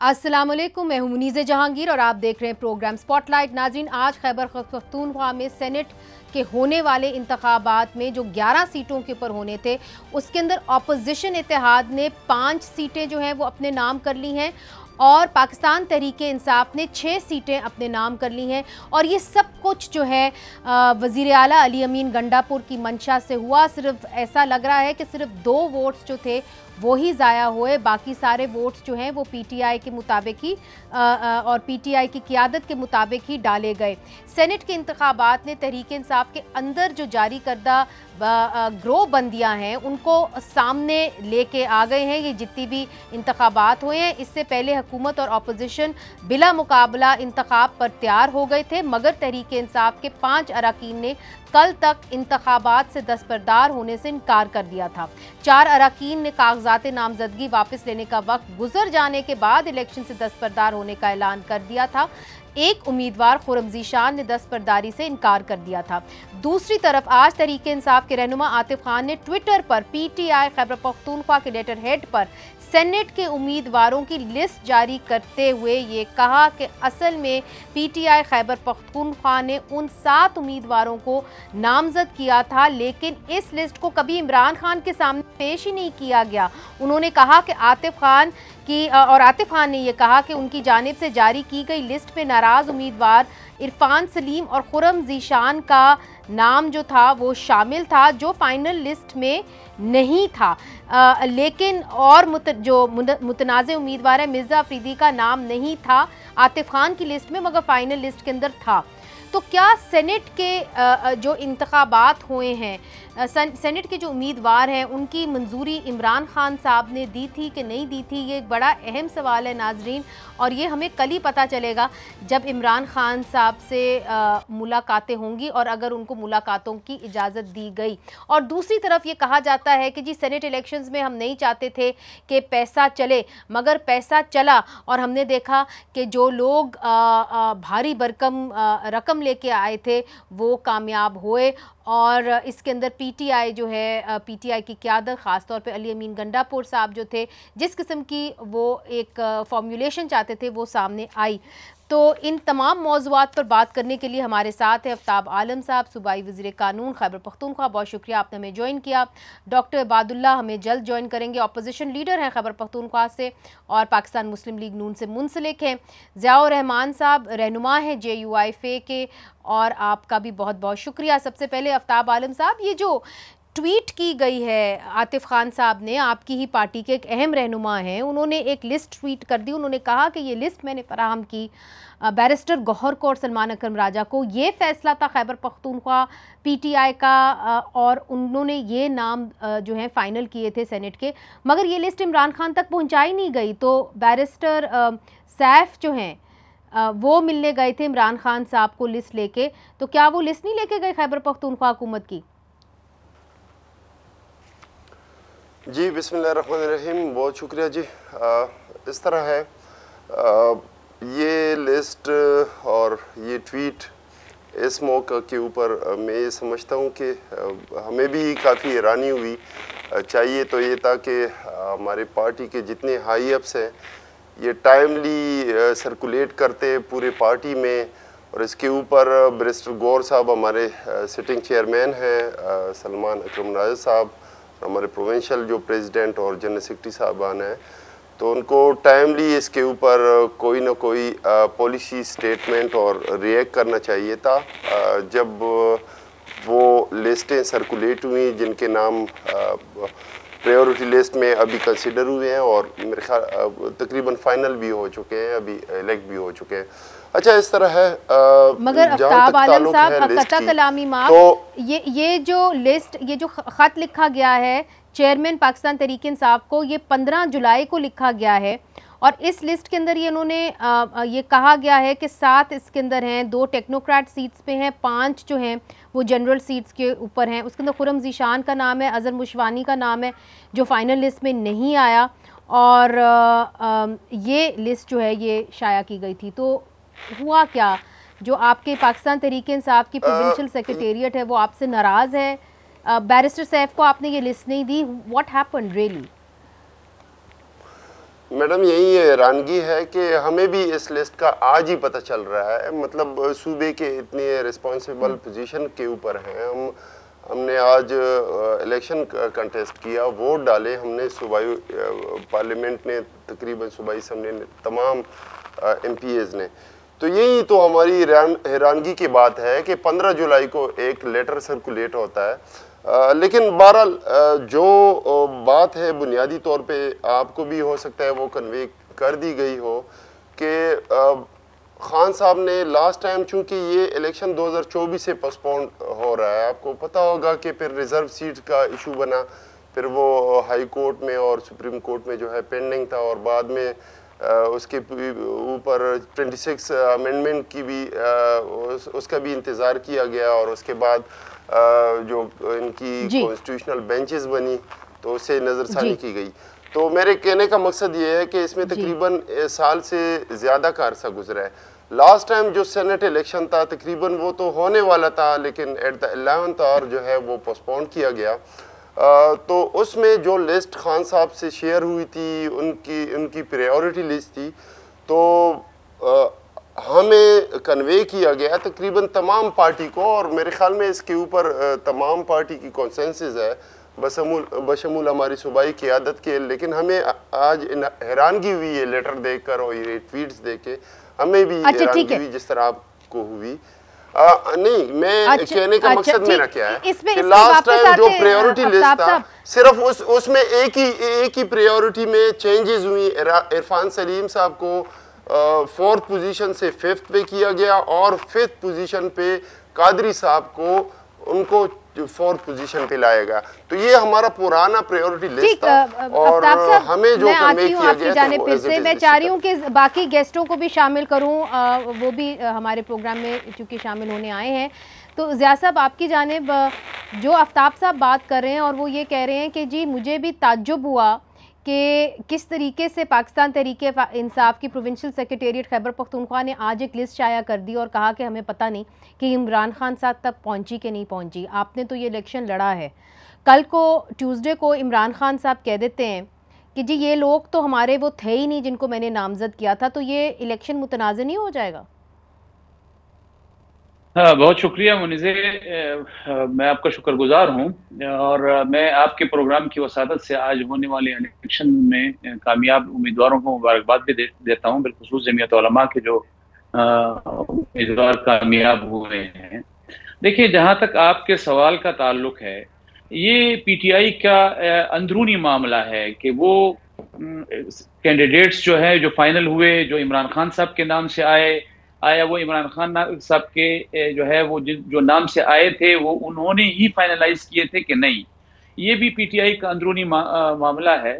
अस्सलाम वालेकुम, मैं हूं मुनीज़े जहांगीर और आप देख रहे हैं प्रोग्राम स्पॉटलाइट। नाज़रीन, आज खैबर पख्तूनख्वा में सेनेट के होने वाले इंतखाबात में जो 11 सीटों के ऊपर होने थे, उसके अंदर अपोजिशन इत्तेहाद ने 5 सीटें जो हैं वो अपने नाम कर ली हैं और पाकिस्तान तहरीके इंसाफ ने 6 सीटें अपने नाम कर ली हैं। और ये सब कुछ जो है वज़ीर आला अली अमीन गंडापुर की मंशा से हुआ। सिर्फ ऐसा लग रहा है कि सिर्फ 2 वोट्स जो थे वो ही ज़ाया हुए, बाकी सारे वोट्स जो हैं वो पीटीआई के मुताबिक ही और पीटीआई की क़ियादत के मुताबिक ही डाले गए। सेनेट के इंतखाबात ने तहरीक इंसाफ के अंदर जो जारी करदा ग्रोह बंदियाँ हैं उनको सामने लेके आ गए हैं। ये जितनी भी इंतखाबात हुए हैं, इससे पहले हुकूमत और अपोजिशन बिला मुकाबला इंतखाब पर तैयार हो गए थे, मगर तहरीक इंसाफ के 5 अरकान ने कल तक इंतखाबात से दस्तबरदार होने से इनकार कर दिया था। 4 अरकान ने कागजात नामजदगी वापस लेने का वक्त गुजर जाने के बाद इलेक्शन से दस्तबरदार होने का ऐलान कर दिया था। एक उम्मीदवार खुर्रम ज़ीशान ने दस्तबरदारी से इनकार कर दिया था। दूसरी तरफ आज तहरीक इंसाफ के रहनुमा आतिफ खान ने ट्विटर पर पीटीआई खैबर पख्तूनख्वा के लेटर हेड पर सेनेट के उम्मीदवारों की लिस्ट जारी करते हुए ये कहा कि असल में पीटीआई खैबर पख्तूनख्वा ने उन 7 उम्मीदवारों को नामजद किया था, लेकिन इस लिस्ट को कभी इमरान खान के सामने पेश ही नहीं किया गया। उन्होंने कहा कि आतिफ खान ने यह कहा कि उनकी जानिब से जारी की गई लिस्ट में नाराज़ उम्मीदवार इरफान सलीम और खुर्रम ज़ीशान का नाम जो था वो शामिल था, जो फाइनल लिस्ट में नहीं था। लेकिन और जो मुतनाज़ उम्मीदवार है मिर्ज़ा अफरीदी का नाम नहीं था आतिफ खान की लिस्ट में, मगर फाइनल लिस्ट के अंदर था। तो क्या सेनेट के जो इंतखाबात हुए हैं, सेनेट के जो उम्मीदवार हैं, उनकी मंजूरी इमरान खान साहब ने दी थी कि नहीं दी थी? ये एक बड़ा अहम सवाल है नाजरीन, और ये हमें कल ही पता चलेगा जब इमरान खान साहब से मुलाकातें होंगी और अगर उनको मुलाकातों की इजाज़त दी गई। और दूसरी तरफ ये कहा जाता है कि जी सेनेट इलेक्शंस में हम नहीं चाहते थे कि पैसा चले, मगर पैसा चला और हमने देखा कि जो लोग भारी भरकम रकम लेके आए थे वो कामयाब हुए। और इसके अंदर पीटीआई जो है, पीटीआई की क़यादत ख़ास तौर पे अली अमीन गंडापुर साहब जो थे, जिस किस्म की वो एक फॉर्मुलेशन चाहते थे वो सामने आई। तो इन तमाम मौज़ूआत पर बात करने के लिए हमारे साथ है आफ्ताब आलम साहब, सूबाई वज़ीर कानून खैबर पख्तूनख्वा। बहुत शुक्रिया आपने हमें ज्वाइन किया। डॉक्टर इबादुल्ला हमें जल्द ज्वाइन करेंगे, अपोजिशन लीडर हैं खैबर पख्तूनख्वा से और पाकिस्तान मुस्लिम लीग नून से मुंसलिक हैं। ज़ियाउर रहमान साहब रहनुमा हैं JUIFA के, और आपका भी बहुत बहुत शुक्रिया। सबसे पहले आफ्ताब आलम साहब, ये जो ट्वीट की गई है आतिफ खान साहब ने, आपकी ही पार्टी के एक अहम रहनुमा हैं, उन्होंने एक लिस्ट ट्वीट कर दी। उन्होंने कहा कि ये लिस्ट मैंने फराहम की बैरिस्टर गौहर को और सलमान अकरम राजा को। ये फैसला था खैबर पख्तूनख्वा पीटीआई का और उन्होंने ये नाम जो है फाइनल किए थे सेनेट के, मगर ये लिस्ट इमरान खान तक पहुंचाई नहीं गई। तो बैरिस्टर सैफ जो हैं वो मिलने गए थे इमरान खान साहब को लिस्ट लेके, तो क्या वो लिस्ट नहीं लेके गए खैबर पख्तूनख्वा हुकूमत की? जी बिस्मिल्लाहिर्रहमानिर्रहीम, बहुत शुक्रिया जी। इस तरह है, ये लिस्ट और ये ट्वीट इस मौके के ऊपर मैं ये समझता हूँ कि हमें भी काफ़ी हैरानी हुई। चाहिए तो ये था कि हमारे पार्टी के जितने हाई अप्स हैं ये टाइमली सर्कुलेट करते पूरे पार्टी में, और इसके ऊपर बैरिस्टर गौहर साहब हमारे सिटिंग चेयरमैन हैं, सलमान अकरम राजा साहब हमारे प्रोविंशियल जो प्रेसिडेंट और जनरल सेक्रेटरी साहबान हैं, तो उनको टाइमली इसके ऊपर कोई ना कोई पॉलिसी स्टेटमेंट और रिएक्ट करना चाहिए था। जब वो लिस्टें सर्कुलेट हुई जिनके नाम प्रायोरिटी लिस्ट में अभी कंसिडर हुए हैं और मेरे ख्याल तकरीबन फाइनल भी हो चुके हैं, अभी इलेक्ट भी हो चुके हैं। अच्छा, इस तरह है। मगर आफ्ताब आलम साहब, कता कलामी माफ, तो ये जो लिस्ट, ये जो खत लिखा गया है चेयरमैन पाकिस्तान तहरीक इंसाफ को, ये 15 जुलाई को लिखा गया है और इस लिस्ट के अंदर ये उन्होंने ये कहा गया है कि 7 इसके अंदर हैं, 2 टेक्नोक्रेट सीट्स पे हैं, 5 जो हैं वो जनरल सीट्स के ऊपर हैं। उसके अंदर खुर्रम ज़ीशान का नाम है, अज़हर मुशवानी का नाम है जो फाइनल लिस्ट में नहीं आया, और ये लिस्ट जो है ये शाया की गई थी। तो हुआ क्या, जो आपके पाकिस्तान तहरीक इंसाफ की प्रोविंशियल सेक्रेटेरिएट है वो आपसे नाराज़ है? बैरिस्टर सैफ को आपने ये लिस्ट नहीं दी, व्हाट हैपेंड रियली? मैडम यही हैरानगी है कि हमें भी इस लिस्ट का आज ही पता चल रहा है। मतलब सूबे के इतने रिस्पॉन्सिबल पोजीशन के ऊपर हैं हमने आज इलेक्शन कंटेस्ट किया, वोट डाले हमने, सूबाई पार्लियामेंट ने तकरीबन सूबाई असम्बली ने, तमाम MPs ने। तो यही तो हमारी हैरानगी की बात है कि 15 जुलाई को एक लेटर सर्कुलेट होता है। लेकिन बहरहाल जो बात है बुनियादी तौर पे आपको भी हो सकता है वो कन्वे कर दी गई हो कि खान साहब ने लास्ट टाइम, चूंकि ये इलेक्शन 2024 से पोस्टपोन हो रहा है, आपको पता होगा कि फिर रिजर्व सीट का इशू बना, फिर वो हाई कोर्ट में और सुप्रीम कोर्ट में जो है पेंडिंग था, और बाद में उसके ऊपर 26 अमेंडमेंट की भी उसका भी इंतज़ार किया गया, और उसके बाद जो इनकी कॉन्स्टिट्यूशनल बेंचेस बनी तो उससे नज़रसानी की गई। तो मेरे कहने का मकसद ये है कि इसमें तकरीबन साल से ज़्यादा का अरसा गुजरा है। लास्ट टाइम जो सेनेट इलेक्शन था तकरीबन वो तो होने वाला था, लेकिन एट द 11th आवर जो है वो पोस्टपोन किया गया। तो उसमें जो लिस्ट खान साहब से शेयर हुई थी, उनकी प्रायोरिटी लिस्ट थी, तो हमें कन्वे किया गया तकरीबन तमाम पार्टी को, और मेरे ख्याल में इसके ऊपर तमाम पार्टी की कॉन्सेंसस है बशमूल हमारी सूबाई क़ियादत के। लेकिन हमें आज हैरानगी हुई है लेटर देखकर और ये ट्वीट्स देख के, हमें भी हैरानगी हुई जिस तरह आपको हुई। नहीं, मैं कहने का मकसद मेरा क्या है कि लास्ट टाइम जो प्रायोरिटी लिस्ट था सिर्फ उसमें एक ही प्रायोरिटी में चेंजेस हुई। इरफान सलीम साहब को 4th पोजीशन से 5th पे किया गया, और 5th पोजीशन पे कादरी साहब को उनको 4th पोजीशन पे लाएगा। तो ये हमारा पुराना प्रायोरिटी लिस्ट था, और हमें जो कन्वे किया गया था वो फिर से मैं चाह रही हूँ कि बाकी गेस्टों को भी शामिल करूँ, वो भी हमारे प्रोग्राम में चूँकि शामिल होने आए हैं। तो ज़िया साहब, आपकी जानिब जो आफ्ताब साहब बात कर रहे हैं और वो ये कह रहे हैं कि जी मुझे भी ताज्जुब हुआ कि किस तरीके से पाकिस्तान तहरीके इंसाफ की प्रोविंशियल सेक्रेटेरिएट खैबर पख्तूनख्वा ने आज एक लिस्ट शाया कर दी और कहा कि हमें पता नहीं कि इमरान खान साहब तक पहुंची कि नहीं पहुंची। आपने तो ये इलेक्शन लड़ा है, कल को ट्यूसडे को इमरान खान साहब कह देते हैं कि जी ये लोग तो हमारे वो थे ही नहीं जिनको मैंने नामजद किया था, तो ये इलेक्शन मुतनाज़ नहीं हो जाएगा? हाँ, बहुत शुक्रिया मुनीज़े, मैं आपका शुक्रगुजार हूँ, और मैं आपके प्रोग्राम की वसादत से आज होने वाले इलेक्शन में कामयाब उम्मीदवारों को मुबारकबाद भी देता हूँ, बिलखुसूस जमीयत उलमा के जो उम्मीदवार कामयाब हुए हैं। देखिए, जहाँ तक आपके सवाल का ताल्लुक है, ये PTI का अंदरूनी मामला है कि वो कैंडिडेट्स जो है जो फाइनल हुए, जो इमरान खान साहब के नाम से आया वो इमरान खान साहब के जो है वो जो नाम से आए थे वो उन्होंने ही फाइनलाइज किए थे कि नहीं, ये भी PTI का अंदरूनी मामला है।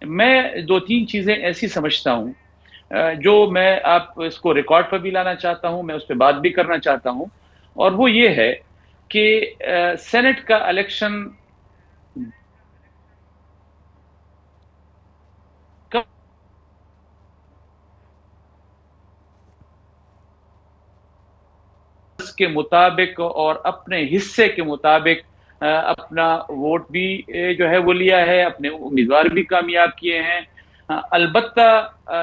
मैं 2-3 चीज़ें ऐसी समझता हूँ जो मैं आप इसको रिकॉर्ड पर भी लाना चाहता हूँ, मैं उस पर बात भी करना चाहता हूँ, और वो ये है कि सेनेट का इलेक्शन के मुताबिक और अपने हिस्से के मुताबिक अपना वोट भी जो है वो लिया है, अपने उम्मीदवार भी कामयाब किए हैं। अलबत्ता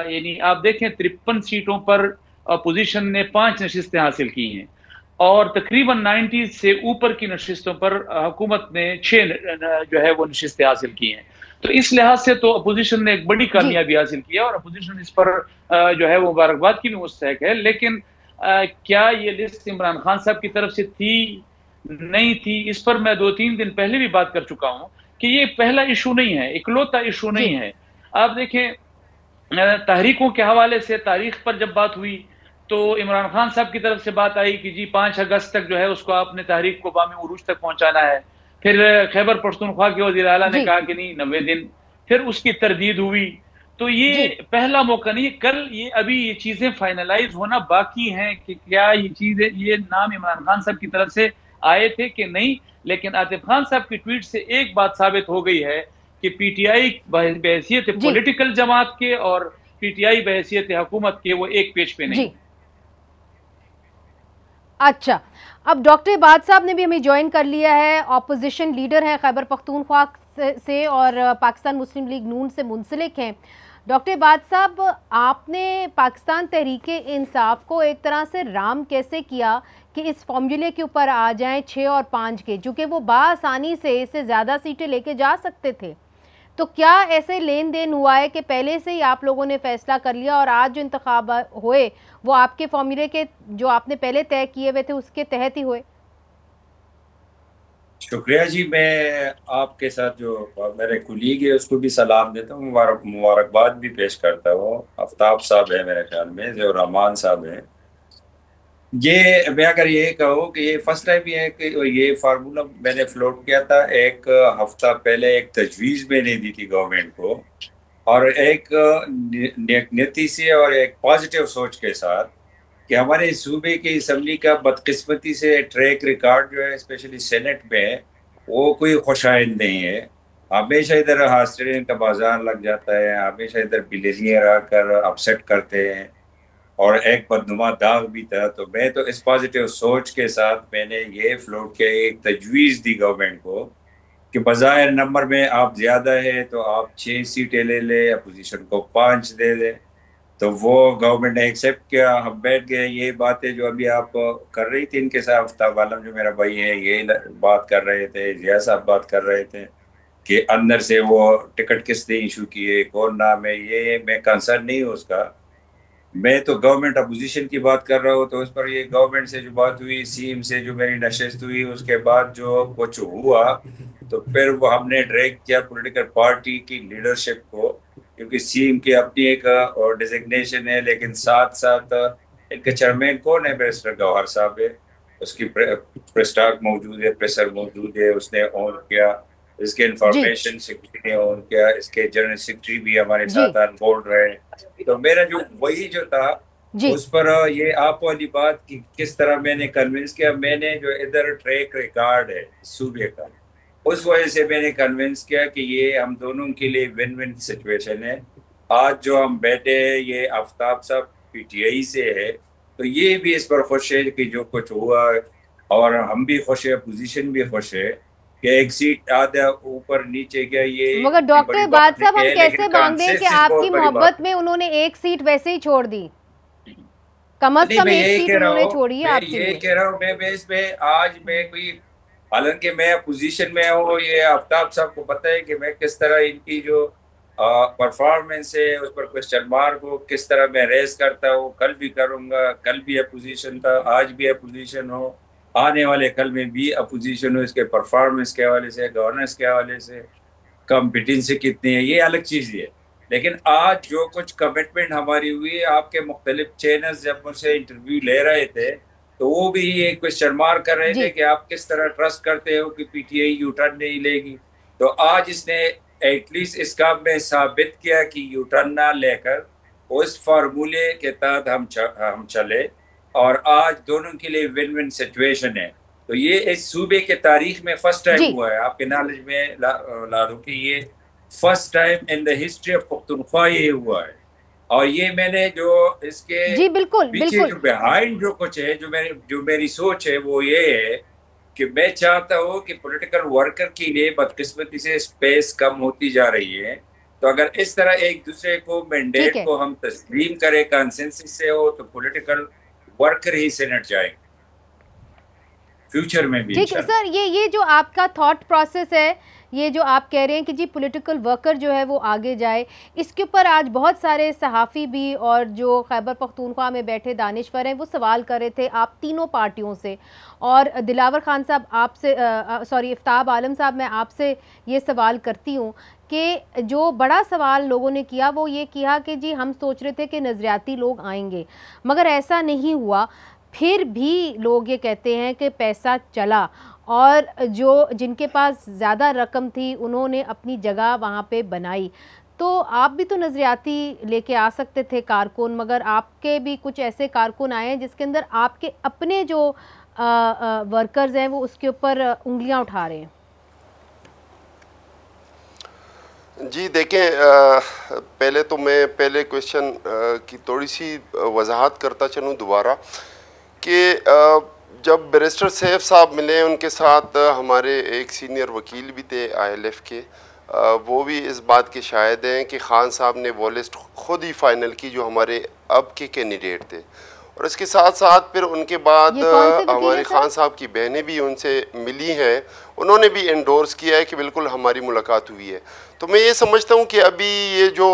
यानी आप देखें 53 सीटों पर अपोजिशन ने 5 नशिस्तें हासिल की हैं, और तकरीबन 90 से ऊपर की नशिस्तों पर हुकूमत ने 6 जो है वो नशिस्तें हासिल की हैं। तो इस लिहाज से तो अपोजिशन ने एक बड़ी कामयाबी हासिल की है, और अपोजिशन इस पर जो है वो मुबारकबाद की भी मुस्तहक है। लेकिन क्या ये लिस्ट इमरान खान साहब की तरफ से थी, नहीं थी, इस पर मैं 2-3 दिन पहले भी बात कर चुका हूं कि ये पहला इशू नहीं है, इकलौता इशू नहीं है। आप देखें, तहरीकों के हवाले से तारीख पर जब बात हुई तो इमरान खान साहब की तरफ से बात आई कि जी 5 अगस्त तक जो है उसको आपने तहरीक को बामी उरूज तक पहुंचाना है। फिर खैबर पख्तूनख्वा के वज़ीर आला ने कहा कि नहीं 90 दिन, फिर उसकी तरदीद हुई। तो ये पहला मौका नहीं, कल ये अभी ये चीजें फाइनलाइज होना बाकी हैं कि क्या ये चीजें, ये नाम इमरान खान साहब की तरफ से आए थे कि नहीं। लेकिन आतिफ खान साहब की ट्वीट से एक बात साबित हो गई है कि PTI बहैसियत पॉलिटिकल जमात के और PTI बहैसियत हुकूमत के वो एक पेज पे नहीं। अच्छा, अब डॉक्टर इबाद साहब ने भी हमें ज्वाइन कर लिया है, ऑपोजिशन लीडर हैं खैबर पख्तूनख्वा से और पाकिस्तान मुस्लिम लीग नून से मुंसलिक हैं। डॉक्टर इबाद साहब, आपने पाकिस्तान तहरीक-ए-इंसाफ को एक तरह से राम कैसे किया कि इस फॉर्मूले के ऊपर आ जाएं 6 और 5 के, चूँकि वो बाआसानी से इससे ज़्यादा सीटें लेके जा सकते थे। तो क्या ऐसे लेन देन हुआ है कि पहले से ही आप लोगों ने फैसला कर लिया और आज जो इंतखाब हुए वो आपके फॉर्मूले के जो आपने पहले तय किए हुए थे उसके तहत ही हुए? शुक्रिया जी। मैं आपके साथ जो मेरे कुलीग है उसको भी सलाम देता हूँ, मुबारकबाद भी पेश करता हूँ। आफ्ताब साहब है मेरे ख्याल में, जो रहमान साहब हैं। ये मैं अगर ये कहूँ कि ये फर्स्ट टाइम ये है कि ये फार्मूला मैंने फ्लोट किया था। एक हफ्ता पहले एक तजवीज़ मैंने दी थी गवर्नमेंट को, और एक नीति से और एक पॉजिटिव सोच के साथ कि हमारे सूबे की असम्बली का बदकिस्मती से ट्रैक रिकॉर्ड जो है स्पेशली सेनेट में वो कोई खुशाइंद नहीं है। हमेशा इधर हास्टेरियन का बाजार लग जाता है, हमेशा इधर बिलियनियर आकर अपसेट करते हैं, और एक बदनुमा दाग भी था। तो मैं तो इस पॉजिटिव सोच के साथ मैंने ये फ्लोट किया, एक तजवीज़ दी गवर्नमेंट को कि बज़ाहिर नंबर में आप ज़्यादा है तो आप 6 सीटें ले लें, अपोजिशन को 5 दे दें। तो वो गवर्नमेंट ने एक्सेप्ट किया। हम बैठ गए। ये बातें जो अभी आप कर रही थी इनके साथ, आफ्ताब आलम जो मेरा भाई है ये बात कर रहे थे, जिया साहब बात कर रहे थे कि अंदर से वो टिकट किसने इशू किए, कौन नाम है, ये मैं कंसर्न नहीं हूँ उसका। मैं तो गवर्नमेंट अपोजिशन की बात कर रहा हूँ। तो उस पर ये गवर्नमेंट से जो बात हुई, सीएम से जो मेरी नशिस्त हुई, उसके बाद जो कुछ हुआ तो फिर वो हमने ड्रैग किया पॉलिटिकल पार्टी की लीडरशिप को, क्योंकि सीएम की अपनी एक और डिजिग्नेशन है, लेकिन साथ साथ इनके चेयरमैन कौन है, बैरिस्टर गौहर साहब है, उसकी प्रेस टॉक मौजूद है, प्रेसर मौजूद है, उसने ऑन किया। इसके इंफॉर्मेशन सेक्रेटरी ने ऑन किया, इसके जनरल सेक्रेटरी भी हमारे साथ ऑन बोर्ड रहे। तो मेरा जो वही जो था उस पर ये आप वाली बात की किस तरह मैंने कन्विंस किया, मैंने जो इधर ट्रैक रिकॉर्ड है सूबे का उस वजह से मैंने कन्विंस किया कि ये हम दोनों के लिए विन विन सिचुएशन है। आज जो हम बैठे हैं ये आफ्ताब साहब पीटीआई से है, तो ये भी इस पर खुश है कि जो कुछ हुआ, और हम भी खुश है, पोजीशन भी खुश है कि एक सीट आधा ऊपर नीचे गया। ये मगर डॉक्टर इबाद साहब हम कैसे मान दें कि आपकी मोहब्बत में उन्होंने एक सीट वैसे ही छोड़ दी, कम से कम एक सीट उन्होंने छोड़ी है आपके लिए। ये कह रहा हूँ मैं इसमें आज मैं कोई, हालांकि मैं पोजीशन में हूँ, ये आफ्ताब साहब को पता है कि मैं किस तरह इनकी जो परफॉर्मेंस है उस पर क्वेश्चन मार्क को किस तरह मैं रेस करता हूँ। कल भी करूँगा, कल भी अपोजिशन था, आज भी अपोजिशन हो, आने वाले कल में भी अपोजिशन हो। इसके परफॉर्मेंस के हवाले से, गवर्नेंस के हवाले से, कॉम्पिटेंसी कितनी है, ये अलग चीज़ है। लेकिन आज जो कुछ कमिटमेंट हमारी हुई, आपके मुख्तलिफ चैनल्स जब मुझसे इंटरव्यू ले रहे थे तो वो भी ये क्वेश्चन मार्क कर रहे थे कि आप किस तरह ट्रस्ट करते हो कि पीटीआई यूटर्न नहीं लेगी। तो आज इसने एटलीस्ट इस काम में साबित किया कि यूटर्न ना लेकर उस फार्मूले के तहत हम चले, और आज दोनों के लिए विन विन सिचुएशन है। तो ये इस सूबे के तारीख में फर्स्ट टाइम हुआ है। आपके नॉलेज में ला दूं कि ये first time in the history of Pakhtunkhwa ये हुआ है। और ये मैंने जो इसके पीछे जो बिहाइंड जो कुछ है, जो मेरी सोच है वो ये है कि मैं चाहता हूँ कि पॉलिटिकल वर्कर के लिए बदकिस्मती से स्पेस कम होती जा रही है। तो अगर इस तरह एक दूसरे को मैंडेट को हम तस्लीम करें, कंसेंसस से हो, तो पॉलिटिकल वर्कर ही सेनेट जाएंगे फ्यूचर में भी। ठीक है सर, ये जो आपका थॉट प्रोसेस है, ये जो आप कह रहे हैं कि जी पॉलिटिकल वर्कर जो है वो आगे जाए, इसके ऊपर आज बहुत सारे सहाफ़ी भी और जो खैबर पख्तूनख्वा में बैठे दानिश्वर हैं वो सवाल कर रहे थे आप तीनों पार्टियों से। और दिलावर खान साहब आपसे सॉरी आफ्ताब आलम साहब, मैं आपसे ये सवाल करती हूँ कि जो बड़ा सवाल लोगों ने किया वो ये किया कि जी हम सोच रहे थे कि नज़रियाती लोग आएंगे, मगर ऐसा नहीं हुआ। फिर भी लोग ये कहते हैं कि पैसा चला और जो जिनके पास ज़्यादा रकम थी उन्होंने अपनी जगह वहाँ पे बनाई। तो आप भी तो नज़रियाती लेके आ सकते थे कारकुन, मगर आपके भी कुछ ऐसे कारकुन आए हैं जिसके अंदर आपके अपने जो वर्कर्स हैं वो उसके ऊपर उंगलियां उठा रहे हैं। जी देखें, पहले तो मैं पहले क्वेश्चन की थोड़ी सी वजाहत करता चलूँ दोबारा कि जब बैरिस्टर सैफ साहब मिले उनके साथ हमारे एक सीनियर वकील भी थे ILF के, वो भी इस बात के शाहिद हैं कि खान साहब ने वो लिस्ट खुद ही फाइनल की जो हमारे अब के कैंडिडेट थे। और इसके साथ साथ फिर उनके बाद हमारे खान साहब की बहनें भी उनसे मिली हैं, उन्होंने भी एंडोर्स किया है कि बिल्कुल हमारी मुलाकात हुई है। तो मैं ये समझता हूँ कि अभी ये जो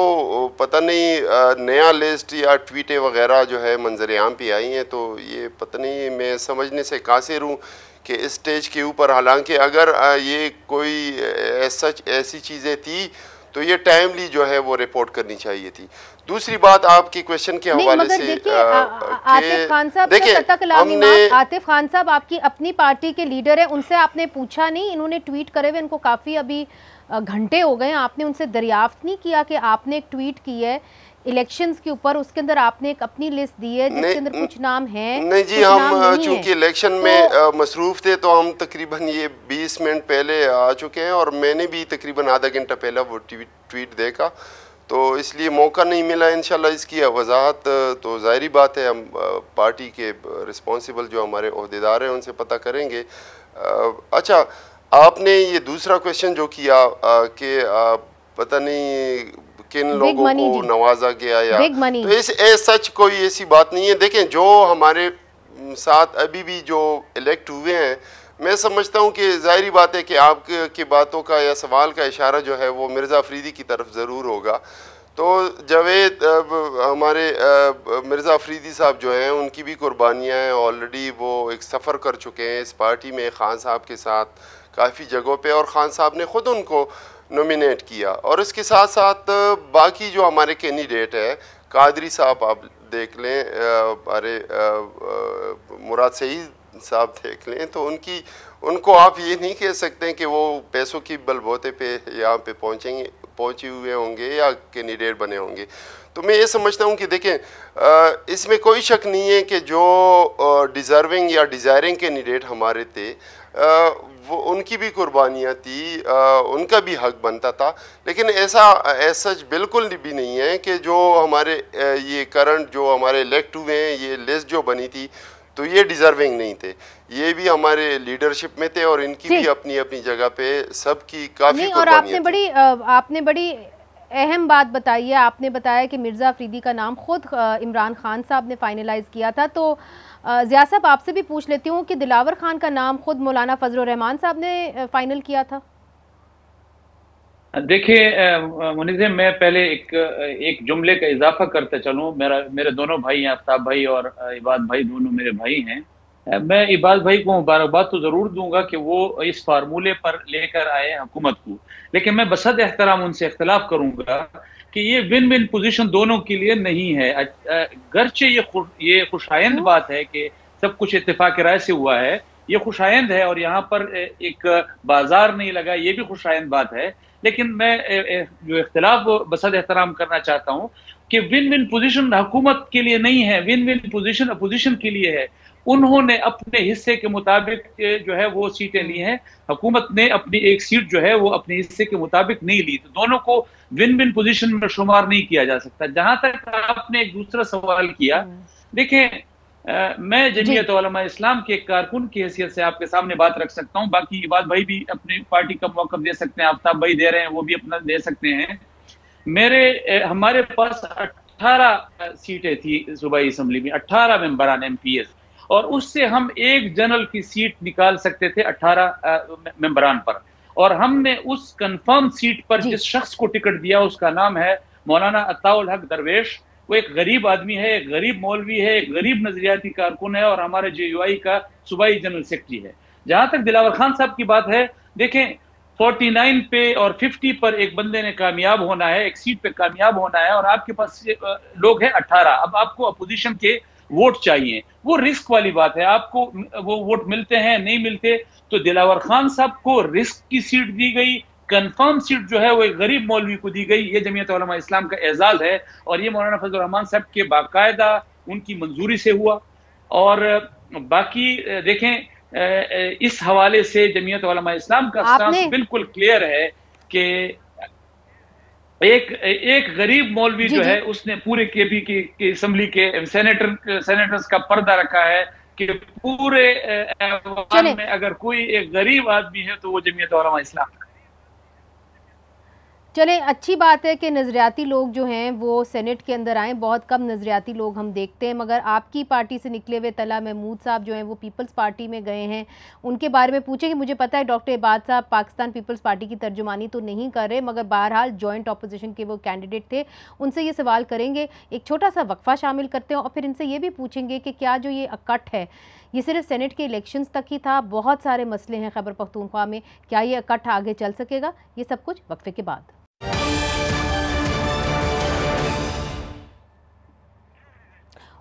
पता नहीं नया लिस्ट या ट्वीटें वगैरह जो है मंजर आम पे आई हैं, तो ये पता नहीं मैं समझने से कासिर हूँ कि इस स्टेज के ऊपर, हालांकि अगर ये कोई सच ऐसी चीज़ें थी तो ये टाइमली जो है वो रिपोर्ट करनी चाहिए थी। दूसरी बात आपके क्वेश्चन के हवाले से आतिफ खान साहब, देखिए आतिफ खान साहब आपकी अपनी पार्टी के लीडर है, उनसे आपने पूछा नहीं? इन्होंने ट्वीट करे हुए, इनको काफ़ी अभी घंटे हो गए, आपने उनसे दरियाफ्त नहीं किया कि आपने एक ट्वीट की है इलेक्शंस के ऊपर, उसके अंदर आपने एक अपनी लिस्ट दी है जिसके अंदर कुछ नाम हैं? नहीं जी, हम चूंकि इलेक्शन में मसरूफ थे तो हम तकरीबन ये 20 मिनट पहले आ चुके हैं और मैंने भी तकरीबन आधा घंटा पहले वो ट्वीट देखा, तो इसलिए मौका नहीं मिला इंशाल्लाह इसकी वजाहत। तो ज़ाहिरी बात है हम पार्टी के रिस्पॉन्सिबल जो हमारे ओहदेदार हैं उनसे पता करेंगे। अच्छा, आपने ये दूसरा क्वेश्चन जो किया कि पता नहीं किन लोगों को नवाजा गया या, तो इस सच कोई ऐसी बात नहीं है। देखें, जो हमारे साथ अभी भी जो इलेक्ट हुए हैं, मैं समझता हूं कि जाहिर बात है कि आपकी बातों का या सवाल का इशारा जो है वो मिर्ज़ा अफरीदी की तरफ ज़रूर होगा। तो जावेद हमारे मिर्ज़ा अफरीदी साहब जो हैं उनकी भी कुर्बानियाँ हैं, ऑलरेडी वो एक सफ़र कर चुके हैं इस पार्टी में खान साहब के साथ काफ़ी जगहों पे, और खान साहब ने ख़ुद उनको नॉमिनेट किया। और इसके साथ साथ बाकी जो हमारे कैंडिडेट है, कादरी साहब आप देख लें, अरे मुराद सईद साहब देख लें, तो उनको आप ये नहीं कह सकते कि वो पैसों की बलबूते पे यहाँ पे पहुँचे हुए होंगे या कैंडिडेट बने होंगे। तो मैं ये समझता हूँ कि देखें, इसमें कोई शक नहीं है कि जो डिज़र्विंग या डिज़ायरिंग कैंडिडेट हमारे थे वो उनकी भी कुर्बानियाँ थी, उनका भी हक बनता था। लेकिन ऐसा सच बिल्कुल भी नहीं है कि जो हमारे ये करंट जो हमारे इलेक्ट हुए हैं, ये लिस्ट जो बनी थी, तो ये डिज़र्विंग नहीं थे, ये भी हमारे लीडरशिप में थे और इनकी भी अपनी अपनी जगह पे सबकी काफ़ी कुर्बानियाँ थी। आपने बड़ी अहम बात बताई है, आपने बताया कि मिर्ज़ा अफरीदी का नाम खुद इमरान खान साहब ने फाइनलाइज किया था। तो ज़िया साहब आपसे भी पूछ लेती हूँ कि दिलावर खान का नाम खुद मौलाना फजल रहमान साहब ने फाइनल किया था? देखिए मुनीज़, मैं पहले एक जुमले का इजाफा करते चलूँ। मेरे दोनों भाई हैं, आफ्ताब भाई और इबाद भाई, दोनों मेरे भाई हैं। मैं इबाद भाई को मुबारकबाद तो ज़रूर दूंगा कि वो इस फार्मूले पर लेकर आए हुकूमत को, लेकिन मैं बसद एहतराम उनसे इख्तलाफ करूंगा कि ये विन विन पोजीशन दोनों के लिए नहीं है। गर्चे ये खुशायंद बात है कि सब कुछ इत्तेफाक राय से हुआ है, ये खुशायंद है, और यहाँ पर एक बाजार नहीं लगा, ये भी खुशायंद बात है। लेकिन मैं जो इख्तलाफ बसद एहतराम करना चाहता हूँ कि विन विन पोजीशन हुकूमत के लिए नहीं है, विन विन पोजीशन अपोजिशन के लिए है। उन्होंने अपने हिस्से के मुताबिक जो है वो सीटें ली हैं, हुकूमत ने अपनी एक सीट जो है वो अपने हिस्से के मुताबिक नहीं ली, तो दोनों को विन विन पोजीशन में शुमार नहीं किया जा सकता। जहां तक आपने एक दूसरा सवाल किया, देखें मैं जमीयत उलमा इस्लाम के एक कारकुन की हैसियत से आपके सामने बात रख सकता हूँ, बाकी इबाद भाई भी अपनी पार्टी का मौक़िफ़ दे सकते हैं, आफ्ताब भाई दे रहे हैं, वो भी अपना दे सकते हैं। हमारे पास 18 सीटें थी सूबाई असम्बली में, 18 मेंबरान MPs, और उससे हम एक जनरल की सीट निकाल सकते थे 18 मेंबरान पर, और हमने उस कंफर्म सीट पर जिस शख्स को टिकट दिया उसका नाम है मौलाना अताउल हक दरवेश। वो एक गरीब आदमी है, एक गरीब मौलवी है, एक गरीब नजरियाती कारकुन है, और हमारे JUI का सूबाई जनरल सेक्रेटरी है। जहां तक दिलावर खान साहब की बात है, देखें 49 पे और 50 पर एक बंदे ने कामयाब होना है, एक सीट पे कामयाब होना है, और आपके पास लोग हैं 18। अब आपको अपोजिशन के वोट चाहिए, वो रिस्क वाली बात है, आपको वो वोट मिलते हैं नहीं मिलते। तो दिलावर खान साहब को रिस्क की सीट दी गई, कंफर्म सीट जो है वो एक गरीब मौलवी को दी गई, ये जमीयत उलमा इस्लाम का एजाज है, और ये मौलाना फजल रहमान साहब के बाकायदा उनकी मंजूरी से हुआ। और बाकी देखें, इस हवाले से जमीयत उलमा इस्लाम का स्टांस बिल्कुल क्लियर है कि एक गरीब मौलवी जो है उसने पूरे केपी की असेंबली के सेनेटर्स का पर्दा रखा है, कि पूरे ऐवान में अगर कोई एक गरीब आदमी है तो वो जमीयत उलमा इस्लाम। चले, अच्छी बात है कि नज़रियाती लोग जो हैं वो सेनेट के अंदर आएँ। बहुत कम नज़रियाती लोग हम देखते हैं, मगर आपकी पार्टी से निकले हुए तला महमूद साहब जो हैं वो पीपल्स पार्टी में गए हैं। उनके बारे में पूछेंगे। मुझे पता है डॉक्टर इबाद साहब पाकिस्तान पीपल्स पार्टी की तर्जुमानी तो नहीं कर रहे, मगर बहरहाल जॉइंट अपोजिशन के वो कैंडिडेट थे, उनसे ये सवाल करेंगे। एक छोटा सा वक्फा शामिल करते हैं और फिर इनसे ये भी पूछेंगे कि क्या जो ये अकट है ये सिर्फ सेनेट के इलेक्शंस तक ही था? बहुत सारे मसले हैं खैबर पख्तूनख्वा में, क्या ये अकट आगे चल सकेगा? ये सब कुछ वक्फे के बाद।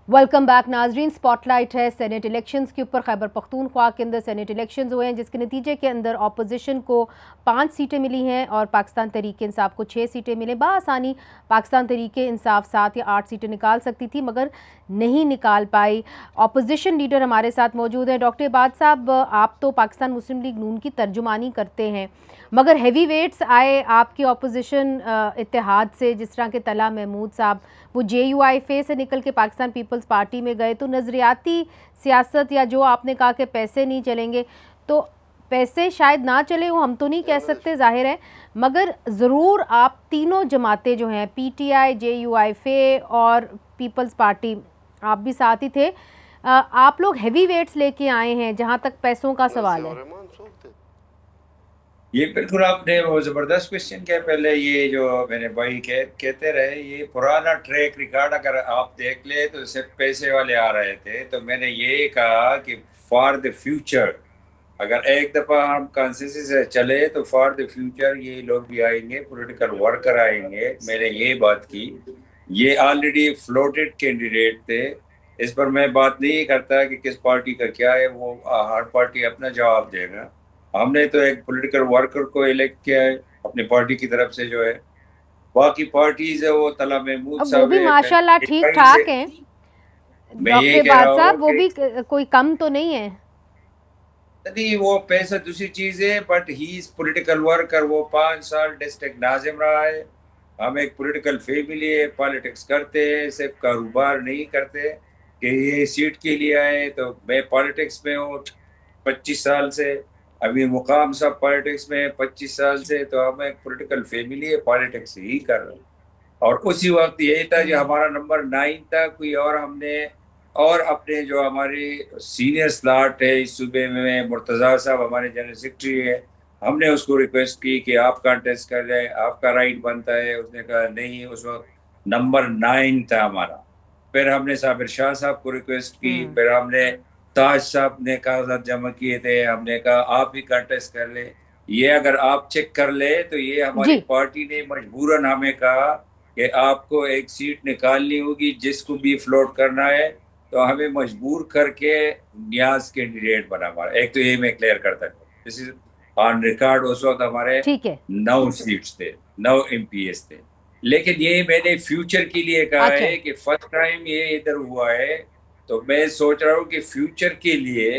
वेलकम बैक नाजरीन। स्पॉटलाइट है सेनेट इलेक्शंस के ऊपर। खैबर पख्तूनख्वा के अंदर सेनेट इलेक्शंस हुए हैं जिसके नतीजे के अंदर अपोजिशन को 5 सीटें मिली हैं और पाकिस्तान तहरीक इंसाफ को 6 सीटें मिले। बआसानी पाकिस्तान तहरीक इंसाफ 7 या 8 सीटें निकाल सकती थी मगर नहीं निकाल पाई। अपोजिशन लीडर हमारे साथ मौजूद हैं। डॉक्टर इबाद साहब, आप तो पाकिस्तान मुस्लिम लीग नून की तर्जुमानी करते हैं, मगर हैवी वेट्स आए आपके अपोजिशन इत्तेहाद से, जिस तरह के तला महमूद साहब वो JUIF से निकल के पाकिस्तान पीपल्स पार्टी में गए। तो नज़रियाती सियासत या जो आपने कहा कि पैसे नहीं चलेंगे, तो पैसे शायद ना चले वो हम तो नहीं कह सकते, जाहिर है, मगर ज़रूर आप तीनों जमातें जो हैं PTI, JUIF और पीपल्स पार्टी, आप भी साथ ही थे, आप लोग हैवी वेट्स लेके आए हैं जहाँ तक पैसों का सवाल है। ये बिल्कुल आपने वो ज़बरदस्त क्वेश्चन किया। पहले ये जो मेरे भाई कहते रहे, ये पुराना ट्रैक रिकॉर्ड अगर आप देख ले तो सिर्फ पैसे वाले आ रहे थे। तो मैंने ये कहा कि फॉर द फ्यूचर अगर एक दफ़ा हम कंसेंसस से चले तो फॉर द फ्यूचर ये लोग भी आएंगे, पॉलिटिकल वर्कर आएंगे। मैंने ये बात की। ये ऑलरेडी फ्लोटेड कैंडिडेट थे, इस पर मैं बात नहीं करता कि किस पार्टी का क्या है, वो हर पार्टी अपना जवाब देगा। हमने तो एक पॉलिटिकल वर्कर को इलेक्ट किया है अपनी पार्टी की तरफ से जो है। बाकी पार्टीज है वो तला महमूद साहब, वो भी माशाल्लाह ठीक ठाक हैं। डॉक्टर इबाद साहब वो भी कोई कम तो नहीं है। नहीं, वो पैसा दूसरी चीज है, but he is political worker. वो 5 साल डिस्ट्रिक्ट नाजिम रहा है। हम एक पॉलिटिकल फैमिली है, पॉलिटिक्स करते हैं, सिर्फ कारोबार नहीं करते कि ये सीट के लिए आए। तो मैं पॉलिटिक्स में हूँ 25 साल से, अभी मुकाम साहब पॉलिटिक्स में 25 साल से। तो हम एक पॉलिटिकल फैमिली है, पॉलिटिक्स ही कर रहे हैं। और उसी वक्त यही था जो हमारा नंबर 9 था। कोई और हमने और अपने जो हमारे सीनियर स्लॉट है इस सूबे में, मुर्तज़ा साहब हमारे जनरल सेक्रेटरी है, हमने उसको रिक्वेस्ट की कि आप कंटेस्ट कर रहे हैं, आपका राइट बनता है। उसने कहा नहीं, उस वक्त नंबर 9 था हमारा। फिर हमने साबिर शाह साहब को रिक्वेस्ट की, फिर हमने ताज साहब ने कागजात जमा किए थे, हमने कहा आप भी कंटेस्ट कर ले। ये अगर आप चेक कर ले तो ये हमारी पार्टी ने मजबूरन हमें कहा कि आपको एक सीट निकालनी होगी, जिसको भी फ्लोट करना है। तो हमें मजबूर करके नियाज कैंडिडेट बना हमारा। एक तो ये मैं क्लियर करता हूँ, दिस इज ऑन रिकॉर्ड। उस वक्त हमारे 9 सीट्स थे, 9 MPs थे। लेकिन ये मैंने फ्यूचर के लिए कहा है कि फर्स्ट टाइम ये इधर हुआ है। तो मैं सोच रहा हूँ कि फ्यूचर के लिए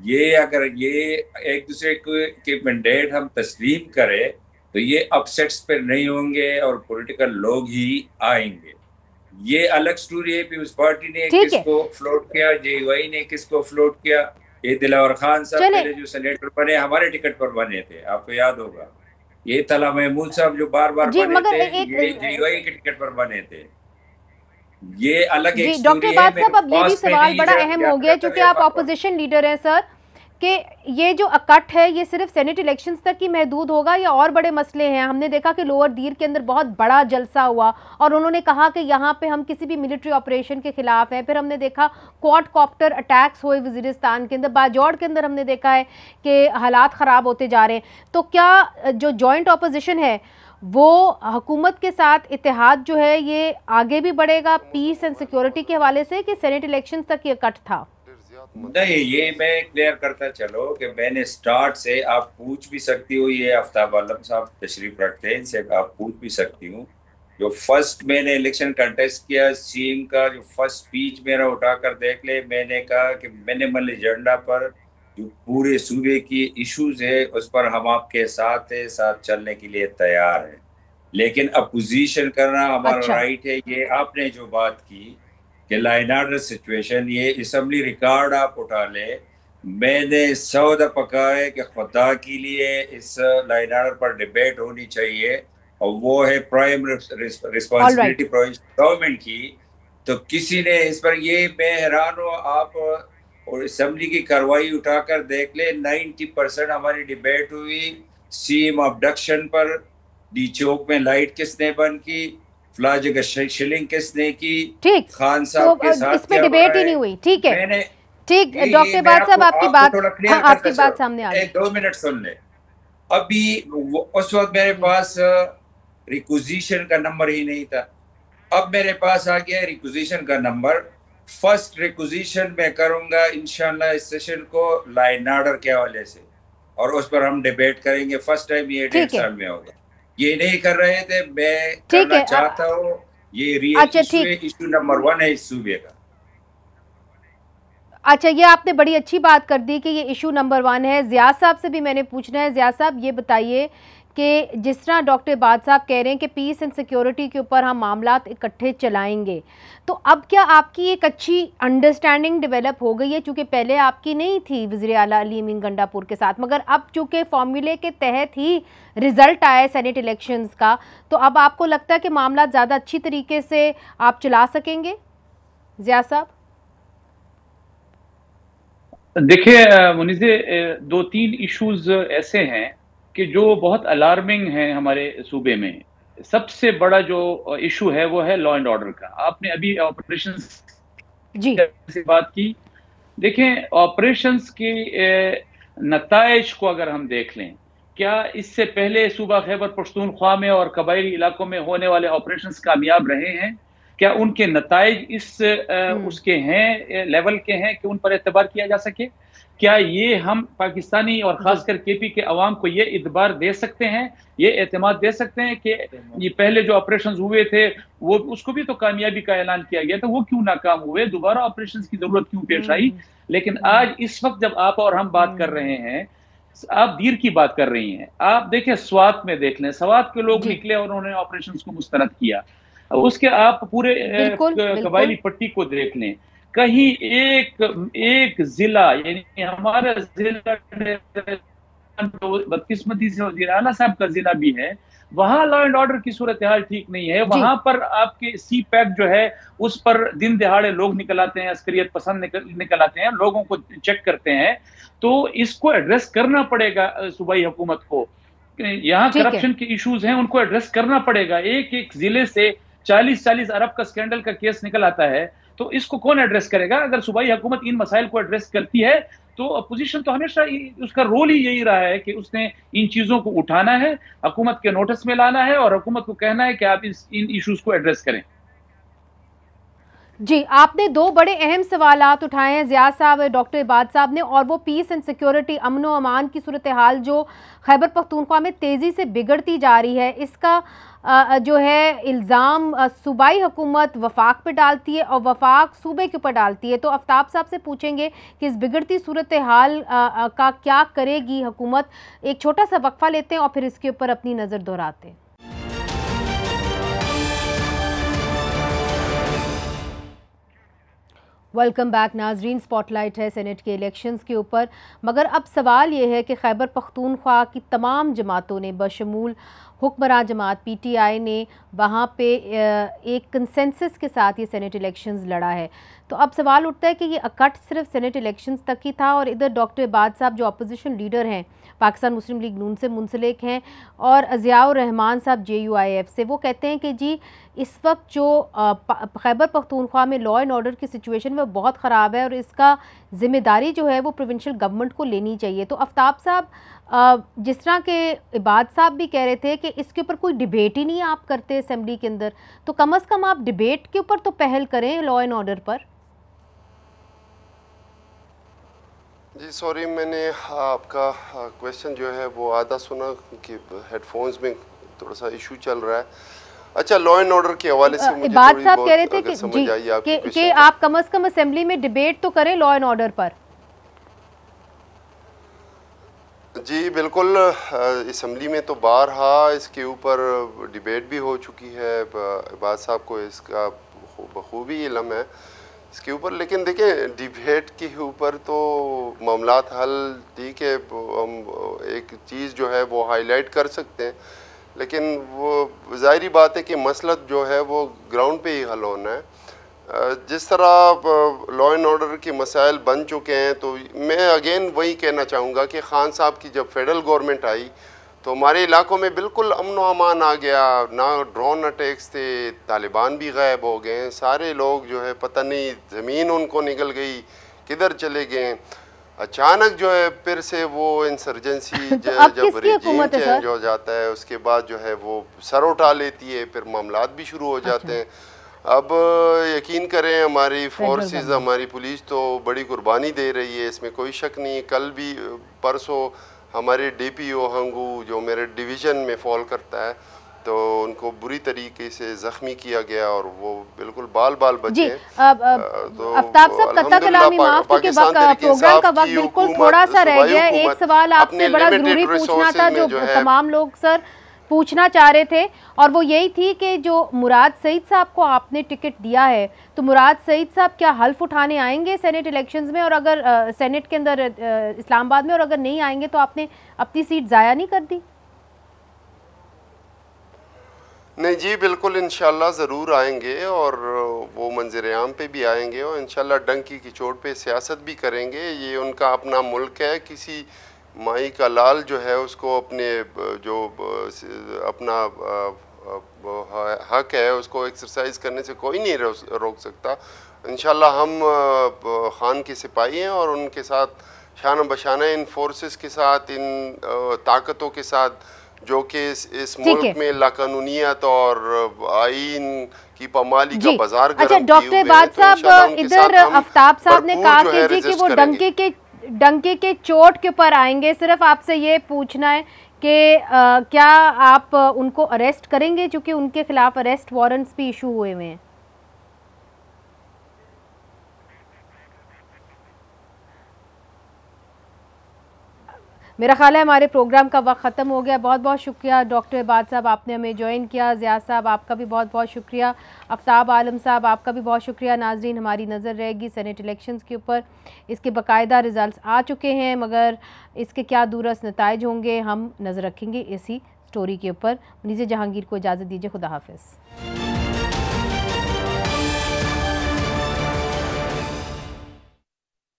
ये अगर ये एक दूसरे के मैंडेट हम तस्लीम करें तो ये अपसेट्स पर नहीं होंगे और पॉलिटिकल लोग ही आएंगे। ये अलग स्टोरी है। पीपल्स पार्टी ने किसको फ्लोट किया, JUI ने किसको फ्लोट किया। ये दिलावर खान साहब पहले जो सेनेटर बने हमारे टिकट पर बने थे, आपको याद होगा। ये तला महमूद साहब जो बार बार बने थे, ये JUI के टिकट पर बने थे। ये अलग एक डॉक्टर इबाद साहब, अब ये भी सवाल बड़ा अहम हो गया क्योंकि आप ऑपोजिशन लीडर हैं सर, कि ये जो अकट है ये सिर्फ सेनेट इलेक्शंस तक ही महदूद होगा या और बड़े मसले हैं? हमने देखा कि लोअर दीर के अंदर बहुत बड़ा जलसा हुआ और उन्होंने कहा कि यहाँ पे हम किसी भी मिलिट्री ऑपरेशन के खिलाफ हैं। फिर हमने देखा क्वाडकॉप्टर अटैक्स हुए वजीरिस्तान के अंदर, बाजौड़ के अंदर हमने देखा है कि हालात ख़राब होते जा रहे हैं। तो क्या जो जॉइंट अपोजिशन है वो हुकूमत के साथ इत्तेहाद जो है ये आगे भी बढ़ेगा पीस एंड सिक्योरिटी के हवाले से, कि सेनेट इलेक्शन तक ये कट था? नहीं, ये मैं क्लियर करता चलो कि मैंने स्टार्ट से, आप पूछ भी सकती हो, ये आफ्ताब आलम साहब तशरीफ रखते हैं, इनसे आप पूछ भी सकती हूँ। जो फर्स्ट मैंने इलेक्शन कंटेस्ट किया, CM का जो फर्स्ट स्पीच मेरा उठाकर देख ले, मैंने कहा कि मिनिमल एजेंडा पर जो पूरे सूबे की इश्यूज है उस पर हम आपके साथ है, साथ चलने के लिए तैयार है। लेकिन अपोजिशन करना हमारा राइट है। ये आपने जो बात की कि लाइन ऑर्डर सिचुएशन, ये असम्बली रिकॉर्ड आप उठा ले, मैंने सौदा पकाए कि खुदा के लिए इस लाइन ऑर्डर पर डिबेट होनी चाहिए और वो है प्राइम रिस्पॉन्सिबिलिटी गवर्नमेंट की। तो किसी ने इस पर, ये मैं हैरान हूँ, आप और असम्बली की कार्रवाई उठाकर देख ले, 90% हमारी डिबेट हुई सीएम अबडक्शन पर, डी चौक में लाइट किसने बंद की, फला जगह शिलिंग किसने की, ठीक, खान साहब के साथ इसमें डिबेट ही नहीं हुई। ठीक है, मैंने ठीक, डॉक्टर बाद साहब आपकी बात, आपकी बात सामने आ गई। 2 मिनट सुन ले। अभी उस वक्त मेरे पास रिक्विजिशन का नंबर ही नहीं था, अब मेरे पास आ गया रिक्विजिशन का नंबर। फर्स्ट रिक्विजिशन मैं करूंगा इंशाल्लाह इस सेशन को लाइन ऑर्डर के हवाले से, और उस पर हम डिबेट करेंगे। फर्स्ट टाइम ये 1.5 साल में होगा, ये नहीं कर रहे थे, मैं करना चाहता हूँ। ये रियल इशू नंबर 1 है इस सूबे का। अच्छा, ये आपने बड़ी अच्छी बात कर दी कि ये इशू नंबर 1 है। ज़ियाद साहब से भी मैंने पूछना है। ज़ियाद साहब, ये बताइए कि जिस तरह डॉक्टर बाद साहब कह रहे हैं कि पीस एंड सिक्योरिटी के ऊपर हम मामलात इकट्ठे चलाएंगे, तो अब क्या आपकी एक अच्छी अंडरस्टैंडिंग डेवलप हो गई है? चूँकि पहले आपकी नहीं थी वज़ीर आला अली अमीन गंडापुर के साथ, मगर अब चूँकि फॉर्मूले के तहत ही रिज़ल्ट आया सेनेट इलेक्शंस का, तो अब आपको लगता है कि मामला ज़्यादा अच्छी तरीके से आप चला सकेंगे? ज़ियाद साहब देखिए मुनीज़े, 2-3 इश्यूज ऐसे हैं कि जो बहुत अलार्मिंग हैं हमारे सूबे में। सबसे बड़ा जो इशू है वो है लॉ एंड ऑर्डर का। आपने अभी ऑपरेशंस जी से बात की। देखें, ऑपरेशंस के नताइज को अगर हम देख लें, क्या इससे पहले सूबा खैबर पख्तूनख्वा में और कबायली इलाकों में होने वाले ऑपरेशंस कामयाब रहे हैं? क्या उनके नताइज इस उसके हैं, लेवल के हैं कि उन पर एतबार किया जा सके? क्या ये हम पाकिस्तानी और खासकर केपी के अवाम को ये इतबार दे सकते हैं, ये एतमाद दे सकते हैं कि ये पहले जो ऑपरेशंस हुए थे वो, उसको भी तो कामयाबी का ऐलान किया गया था, वो क्यों नाकाम हुए? दोबारा ऑपरेशंस की जरूरत क्यों पेश आई? लेकिन आज इस वक्त जब आप और हम बात कर रहे हैं, आप दीर की बात कर रही हैं, आप देखें स्वात में देख लें, स्वात के लोग निकले और उन्होंने ऑपरेशंस को मुस्तरद किया। उसके आप पूरे कबायली पट्टी को देख लें, कहीं एक जिला, यानी हमारा जिला बदकिस्मती से वज़ीर आला साहब का जिला भी है, वहां लॉ एंड ऑर्डर की सूरत हाल ठीक नहीं है। वहां पर आपके सी पैक जो है उस पर दिन दिहाड़े लोग निकल आते हैं, अस्करियत पसंद निकल आते हैं, लोगों को चेक करते हैं। तो इसको एड्रेस करना पड़ेगा सूबाई हुकूमत को। यहाँ करप्शन के इश्यूज हैं, उनको एड्रेस करना पड़ेगा। एक एक जिले से 40-40 अरब का स्कैंडल का केस निकल आता है, तो इसको कौन एड्रेस करेगा? अगर सूबाई हुकूमत इन मसाइल को एड्रेस करती है तो अपोजिशन तो हमेशा उसका रोल ही यही रहा है कि उसने इन चीजों को उठाना है, हुकूमत के नोटिस में लाना है और हुकूमत को कहना है कि आप इन इश्यूज को एड्रेस करें। जी, आपने 2 बड़े अहम सवालात उठाए हैं ज़ियाद साहब, डॉक्टर इबाद साहब ने, और वो पीस एंड सिक्योरिटी, अमन व अमान की सूरत हाल जो खैबर पख्तूनख्वा में तेज़ी से बिगड़ती जा रही है, इसका जो है इल्ज़ाम सूबाई हुकूमत वफाक पे डालती है और वफाक सूबे के ऊपर डालती है। तो आफ्ताब साहब से पूछेंगे कि इस बिगड़ती सूरत हाल का क्या करेगी हुकूमत। एक छोटा सा वक्फा लेते हैं और फिर इसके ऊपर अपनी नज़र दोहराते हैं। वेलकम बैक नाजरीन। स्पॉटलाइट है सेनेट के इलेक्शंस के ऊपर, मगर अब सवाल ये है कि खैबर पख्तूनख्वा की तमाम जमातों ने बशमूल हुक्मरान जमात पीटीआई ने वहाँ पे एक कंसेंसस के साथ ये सेनेट इलेक्शंस लड़ा है। तो अब सवाल उठता है कि ये अकट सिर्फ सेनेट इलेक्शंस तक ही था, और इधर डॉक्टर इबाद साहब जो अपोजिशन लीडर हैं, पाकिस्तान मुस्लिम लीग नून से मुंसलिक हैं, और ज़ियाउर रहमान साहब JUIF से, वो कहते हैं कि जी इस वक्त जो खैबर पख्तूनख्वा में लॉ एंड ऑर्डर की सिचुएशन वो बहुत ख़राब है और इसका ज़िम्मेदारी जो है वो प्रोविंशियल गवर्नमेंट को लेनी चाहिए। तो आफ्ताब साहब, जिस तरह के इबाद साहब भी कह रहे थे कि इसके ऊपर कोई डिबेट ही नहीं आप करते असेंबली के अंदर, तो कम से कम आप डिबेट के ऊपर तो पहल करें लॉ एंड ऑर्डर पर। जी सॉरी, मैंने आपका क्वेश्चन जो है वो आधा सुना कि हेडफोन्स में थोड़ा सा इशू चल रहा है। अच्छा, लॉ एंड ऑर्डर के हवाले से मुझे इबाद साहब कह रहे थे कि आप कम से कम असेंबली में डिबेट तो करें लॉ एंड ऑर्डर पर। जी बिल्कुल, असेंबली में तो बारहा इसके ऊपर डिबेट भी हो चुकी है। इबाद साहब को इसका बखूबी इल्म है इसके ऊपर। लेकिन देखें, डिबेट के ऊपर तो मामलात हल ठीक है, हम एक चीज़ जो है वो हाईलाइट कर सकते हैं, लेकिन वो ज़ाहिरी बात है कि मसला जो है वो ग्राउंड पे ही हल होना है। जिस तरह लॉ एंड ऑर्डर के मसाइल बन चुके हैं, तो मैं अगेन वही कहना चाहूँगा कि खान साहब की जब फेडरल गवर्नमेंट आई तो हमारे इलाकों में बिल्कुल अमन व अमान आ गया, ना ड्रोन अटैक्स थे, तालिबान भी गायब हो गए हैं, सारे लोग जो है पता नहीं ज़मीन उनको निकल गई, किधर चले गए। अचानक जो है फिर से वो इंसर्जेंसी जब रेजीम चेंज हो जाता है उसके बाद जो है वो सर उठा लेती है, फिर मामलात भी शुरू हो जाते हैं। अब यकीन करें, हमारी फोर्सेस, हमारी पुलिस तो बड़ी कुर्बानी दे रही है, इसमें कोई शक नहीं है। कल भी परसों हमारे DPO हंगू जो मेरे डिवीज़न में फॉल करता है, तो उनको बुरी तरीके से ज़ख्मी किया गया और वो बिल्कुल बाल बचे। तो आफ्ताब साहब, कत्ता कलामी माफ के प्रोग्राम का वक्त बिल्कुल थोड़ा सा रह गया। एक सवाल आपसे बड़ा ज़रूरी पूछना था जो तमाम लोग सर पूछना चाह रहे थे, और वो यही थी कि जो मुराद सईद साहब को आपने टिकट दिया है, तो मुराद सईद साहब क्या हल्फ उठाने आएंगे सेनेट इलेक्शंस में, और अगर सेनेट के अंदर इस्लामाबाद में, और अगर नहीं आएंगे तो आपने अपनी सीट ज़ाया नहीं कर दी? नहीं जी, बिल्कुल इंशाल्लाह ज़रूर आएंगे, और वो मंजर आम पे भी आएंगे, और इंशाल्लाह डंकी की चोट पे सियासत भी करेंगे। ये उनका अपना मुल्क है, किसी माई का लाल जो है उसको अपने जो अपना हक है उसको एक्सरसाइज करने से कोई नहीं रोक सकता। इंशाल्लाह हम खान के सिपाही हैं और उनके साथ शान बशाना इन फोर्सेस के साथ, इन ताकतों के साथ जो कि इस मुल्क में लाकानूनियत और आईन की पामाली का बाजार अच्छा, डॉक्टर बाद साहब, इधर आफ्ताब साहब ने कहा कि वो डंके के चोट के ऊपर आएंगे। सिर्फ आपसे ये पूछना है कि क्या आप उनको अरेस्ट करेंगे, क्योंकि उनके खिलाफ अरेस्ट वारंट्स भी इशू हुए हुए हैं? मेरा ख्याल है हमारे प्रोग्राम का वक्त ख़त्म हो गया। बहुत बहुत शुक्रिया डॉक्टर इबाद साहब, आपने हमें ज्वाइन किया। ज़ियाद साहब, आपका भी बहुत बहुत शुक्रिया। आफ्ताब आलम साहब, आपका भी बहुत शुक्रिया। नाजरीन, हमारी नज़र रहेगी सेनेट इलेक्शंस के ऊपर। इसके बाकायदा रिज़ल्ट आ चुके हैं, मगर इसके क्या दूरस नताइज होंगे हम नज़र रखेंगे इसी स्टोरी के ऊपर। मुनीज़ जहांगीर को इजाज़त दीजिए। खुदा हाफ़िज़।